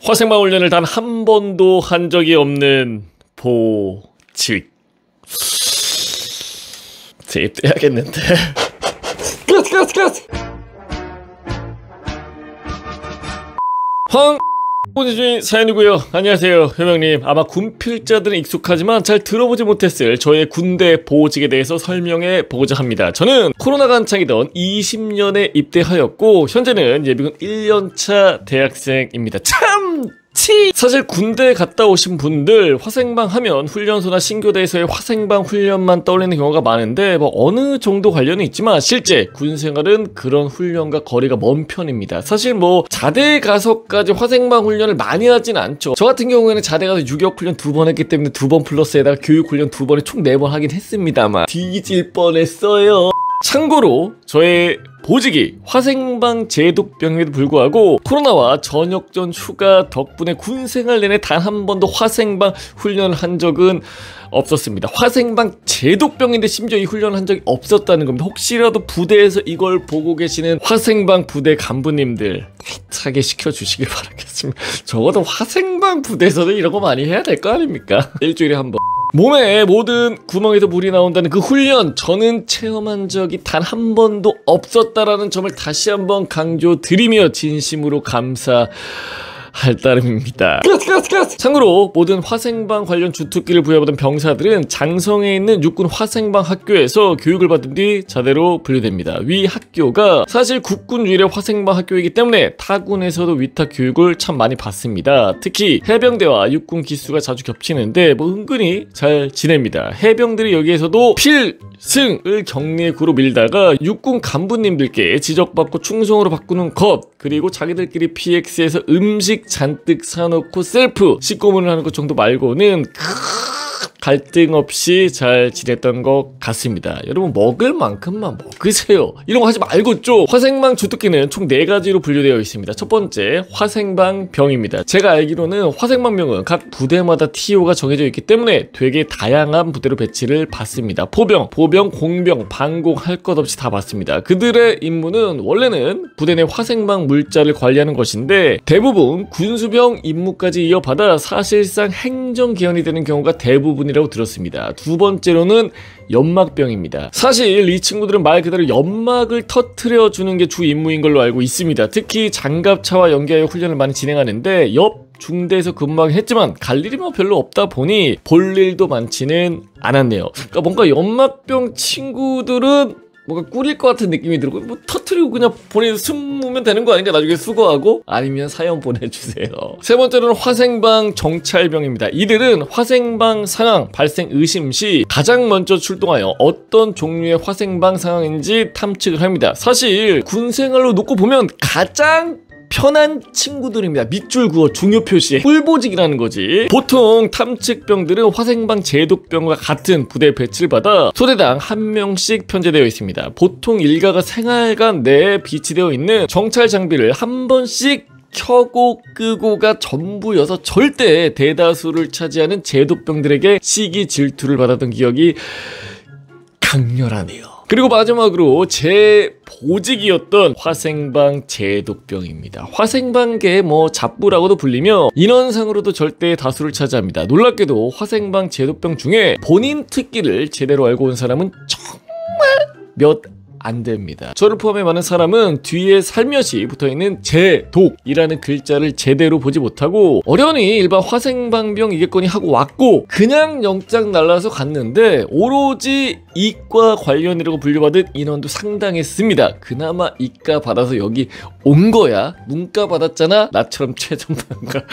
화생방 훈련을 단 한 번도 한 적이 없는 보직. 재입대해야겠는데. 황보지주의 사연이고요. 안녕하세요, 효명님. 아마 군필자들은 익숙하지만 잘 들어보지 못했을 저의 군대 보직에 대해서 설명해 보고자 합니다. 저는 코로나가 한창이던 20년에 입대하였고 현재는 예비군 1년차 대학생입니다. 사실 군대 갔다 오신 분들 화생방 하면 훈련소나 신교대에서의 화생방 훈련만 떠올리는 경우가 많은데 어느 정도 관련은 있지만 실제 군생활은 그런 훈련과 거리가 먼 편입니다. 사실 자대 가서까지 화생방 훈련을 많이 하진 않죠. 저 같은 경우에는 자대 가서 유격 훈련 2번 했기 때문에 2번 플러스에다가 교육 훈련 2번에 총 4번 하긴 했습니다만 뒤질 뻔했어요. 참고로 저의 보직이 화생방 제독병임에도 불구하고 코로나와 전역전 휴가 덕분에 군생활 내내 단 한 번도 화생방 훈련을 한 적은 없었습니다. 화생방 제독병인데 심지어 이 훈련을 한 적이 없었다는 겁니다. 혹시라도 부대에서 이걸 보고 계시는 화생방 부대 간부님들 애타게 시켜주시길 바라겠습니다. 적어도 화생방 부대에서는 이런 거 많이 해야 될 거 아닙니까? 일주일에 한 번. 몸에 모든 구멍에서 물이 나온다는 그 훈련, 저는 체험한 적이 단 한 번도 없었다라는 점을 다시 한번 강조드리며 진심으로 감사할 따름입니다. 참고로 모든 화생방 관련 주특기를 부여받은 병사들은 장성에 있는 육군 화생방 학교에서 교육을 받은 뒤 자대로 분류됩니다. 위 학교가 사실 국군 유일의 화생방 학교이기 때문에 타군에서도 위탁 교육을 참 많이 받습니다. 특히 해병대와 육군 기수가 자주 겹치는데 은근히 잘 지냅니다. 해병들이 여기에서도 필승을 격리의 구로 밀다가 육군 간부님들께 지적받고 충성으로 바꾸는 것, 그리고 자기들끼리 PX에서 음식 잔뜩 사놓고 셀프 식고문을 하는 것 정도 말고는 갈등 없이 잘 지냈던 것 같습니다. 여러분 먹을 만큼만 먹으세요. 이런 거 하지 말고 좀. 화생방 주특기는 총 4가지로 분류되어 있습니다. 첫 번째 화생방병입니다. 제가 알기로는 화생방병은 각 부대마다 TO가 정해져 있기 때문에 되게 다양한 부대로 배치를 받습니다. 포병, 공병, 방공 할 것 없이 다 받습니다. 그들의 임무는 원래는 부대 내 화생방 물자를 관리하는 것인데 대부분 군수병 임무까지 이어받아 사실상 행정기관이 되는 경우가 대부분이라고 들었습니다. 두 번째로는 연막병입니다. 사실 이 친구들은 말 그대로 연막을 터트려 주는 게 주 임무인 걸로 알고 있습니다. 특히 장갑차와 연계하여 훈련을 많이 진행하는데 옆 중대에서 근무하긴 했지만 갈 일이 별로 없다 보니 볼 일도 많지는 않았네요. 그러니까 뭔가 연막병 친구들은 뭔가 꾸릴 것 같은 느낌이 들고 터트리고 그냥 본인이 숨으면 되는 거 아닌가? 나중에 수거하고? 아니면 사연 보내주세요. 세 번째로는 화생방 정찰병입니다. 이들은 화생방 상황 발생 의심 시 가장 먼저 출동하여 어떤 종류의 화생방 상황인지 탐측을 합니다. 사실 군생활로 놓고 보면 가장 편한 친구들입니다. 밑줄 그어 중요 표시에 꿀보직이라는 거지. 보통 탐측병들은 화생방 제독병과 같은 부대에 배치를 받아 소대당 1명씩 편제되어 있습니다. 보통 일가가 생활관 내에 비치되어 있는 정찰 장비를 한 번씩 켜고 끄고가 전부여서 절대 대다수를 차지하는 제독병들에게 시기 질투를 받았던 기억이 강렬하네요. 그리고 마지막으로 제 보직이었던 화생방 제독병입니다. 화생방계 잡부라고도 불리며 인원상으로도 절대 다수를 차지합니다. 놀랍게도 화생방 제독병 중에 본인 특기를 제대로 알고 온 사람은 정말 몇 안 됩니다. 저를 포함해 많은 사람은 뒤에 살며시 붙어있는 제독이라는 글자를 제대로 보지 못하고 어련히 일반 화생방병이겠거니 하고 왔고 그냥 영장 날라서 갔는데 오로지 이과 관련이라고 분류받은 인원도 상당했습니다. 그나마 이과 받아서 여기 온 거야. 문과 받았잖아. 나처럼 최전방과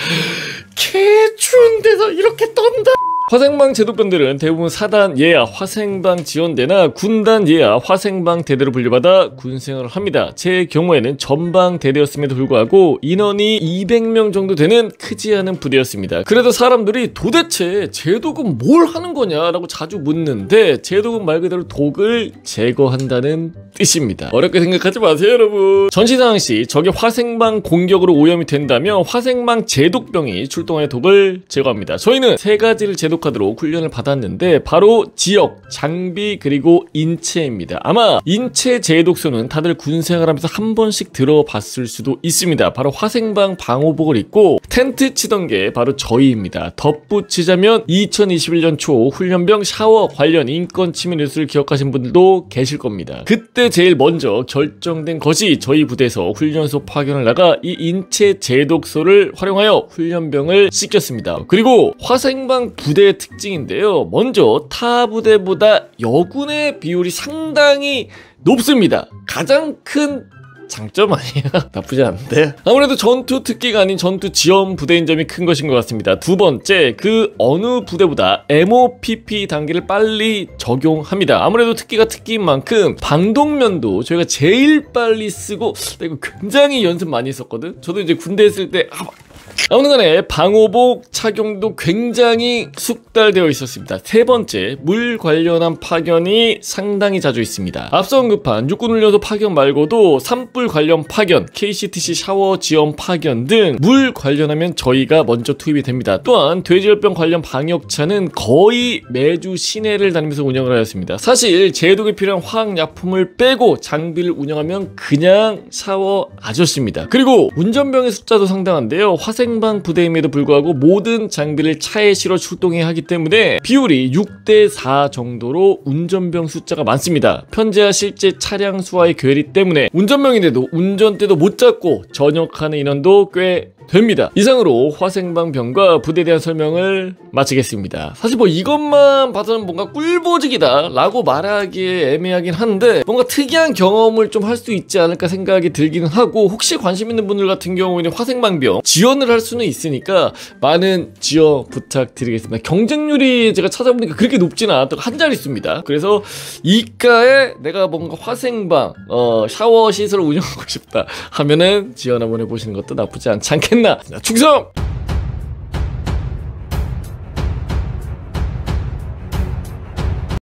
개 추운 데서 이렇게 떤다. 화생방 제독병들은 대부분 사단 예하 화생방 지원대나 군단 예하 화생방 대대로 분류받아 군생활을 합니다. 제 경우에는 전방 대대였음에도 불구하고 인원이 200명 정도 되는 크지 않은 부대였습니다. 그래도 사람들이 도대체 제독은 뭘 하는 거냐라고 자주 묻는데 제독은 말 그대로 독을 제거한다는 뜻입니다. 어렵게 생각하지 마세요, 여러분. 전시상황 시 적의 화생방 공격으로 오염이 된다면 화생방 제독병이 출동하여 독을 제거합니다. 저희는 3가지를 제독 기억하도록 훈련을 받았는데 바로 지역, 장비, 그리고 인체입니다. 아마 인체 제독소는 다들 군 생활하면서 한 번씩 들어봤을 수도 있습니다. 바로 화생방 방호복을 입고 텐트 치던 게 바로 저희입니다. 덧붙이자면 2021년 초 훈련병 샤워 관련 인권 침해 뉴스를 기억하신 분들도 계실 겁니다. 그때 제일 먼저 결정된 것이 저희 부대에서 훈련소 파견을 나가 이 인체 제독소를 활용하여 훈련병을 씻겼습니다. 그리고 화생방 부대의 특징인데요. 먼저 타 부대보다 여군의 비율이 상당히 높습니다. 가장 큰 장점 아니에요? 나쁘지 않은데? 아무래도 전투 특기가 아닌 전투 지원 부대인 점이 큰 것인 것 같습니다. 두 번째, 그 어느 부대보다 MOPP 단계를 빨리 적용합니다. 아무래도 특기가 특기인 만큼 방독면도 저희가 제일 빨리 쓰고 이거 굉장히 연습 많이 했었거든? 저도 이제 군대 있을 때 아무튼간에 방호복 착용도 굉장히 숙달되어 있었습니다. 세 번째, 물 관련한 파견이 상당히 자주 있습니다. 앞서 언급한 육군훈련소 파견 말고도 산불 관련 파견, KCTC 샤워 지원 파견 등 물 관련하면 저희가 먼저 투입이 됩니다. 또한 돼지열병 관련 방역차는 거의 매주 시내를 다니면서 운영을 하였습니다. 사실 제독에 필요한 화학약품을 빼고 장비를 운영하면 그냥 샤워 아저씨입니다. 그리고 운전병의 숫자도 상당한데요. 화생방 부대임에도 불구하고 모든 장비를 차에 실어 출동해야 하기 때문에 비율이 6대4 정도로 운전병 숫자가 많습니다. 편제와 실제 차량 수와의 괴리 때문에 운전병인데도 운전대도 못 잡고 전역하는 인원도 꽤 됩니다. 이상으로 화생방 병과 부대에 대한 설명을 마치겠습니다. 사실 뭐 이것만 봐서는 뭔가 꿀보직이다 라고 말하기에 애매하긴 한데 뭔가 특이한 경험을 좀 할 수 있지 않을까 생각이 들기는 하고, 혹시 관심 있는 분들 같은 경우에는 화생방병 지원을 할 수는 있으니까 많은 지원 부탁드리겠습니다. 경쟁률이 제가 찾아보니까 그렇게 높지는 않았다고 한 자릿수입니다. 그래서 이가에 내가 뭔가 화생방 샤워 시설 운영하고 싶다 하면은 지원 한번 해보시는 것도 나쁘지 않지 않겠나. 충성!